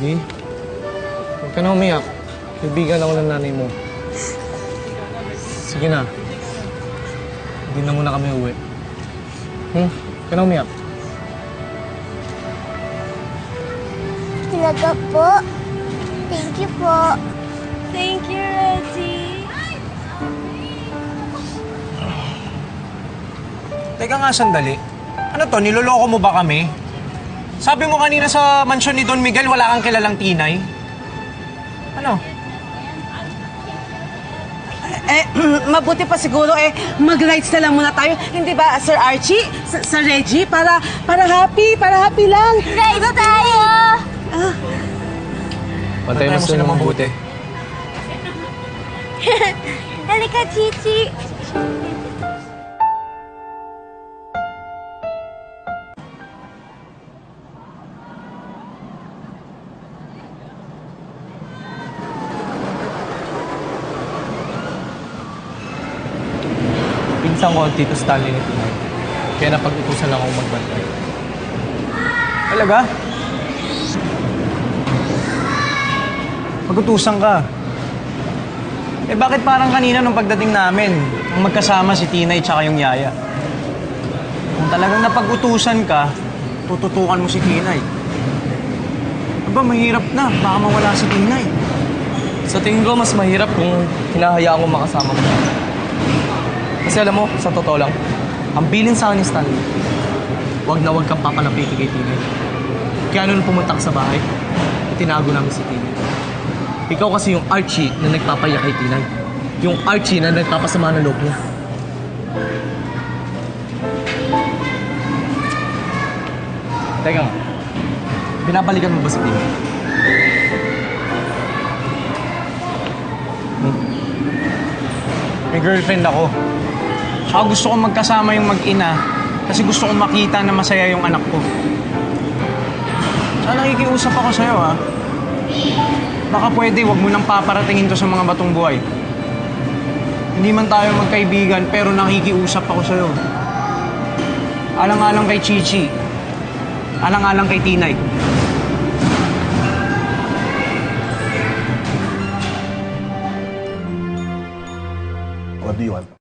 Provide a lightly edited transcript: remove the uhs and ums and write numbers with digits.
Baby, huwag ka na umiyak. Kaibigan ako ng nanay mo. Sige na. Hindi na muna kami uwi. Huwag ka na umiyak. Talaga po. Thank you po. Thank you, Reggie. Teka nga sandali. Ano to, niloloko mo ba kami? Sabi mo kanina sa mansyon ni Don Miguel, wala kang kilalang tinay. Ano? Mabuti pa siguro mag-rides na lang muna tayo. Hindi ba, Sir Archie? Sir Reggie? Para happy lang. Guys, tayo! Pantay mo sila mabuti. Halika, Chichi. Pinsang ko ang Tito Stanley ni Tinay. Kaya napag-utusan lang akong magbantay. Talaga? Pag-utusan ka. Bakit parang kanina nung pagdating namin, ang magkasama si Tinay tsaka yung Yaya? Kung talagang napag-utusan ka, tututukan mo si Tinay. Aba, mahirap na. Baka mawala si Tinay. Sa tingin ko, mas mahirap kung hinahayaan ko makasama mo. Kasi alam mo, sa totoo lang, ang bilin sa akin ni Stanley, wag na wag kang papalapitin kay Tinay. Kaya nung pumunta ka sa bahay, itinago namin si Tinay. Ikaw kasi yung Archie na nagpapayak kay Tinay. Yung Archie na nagpapasama ng loob niya. Teka nga, binabalikan mo ba si Tinay? May girlfriend ako. Tsaka gusto ko magkasama yung mag-ina kasi gusto ko makita na masaya yung anak ko. Tsaka nakikiusap ako sa'yo, ha? Baka pwede, wag mo nang paparatingin to sa mga batong buhay. Hindi man tayo magkaibigan, pero nakikiusap ako sa'yo. Alang-alang kay Chichi. Alang-alang kay Tinay. What do you want?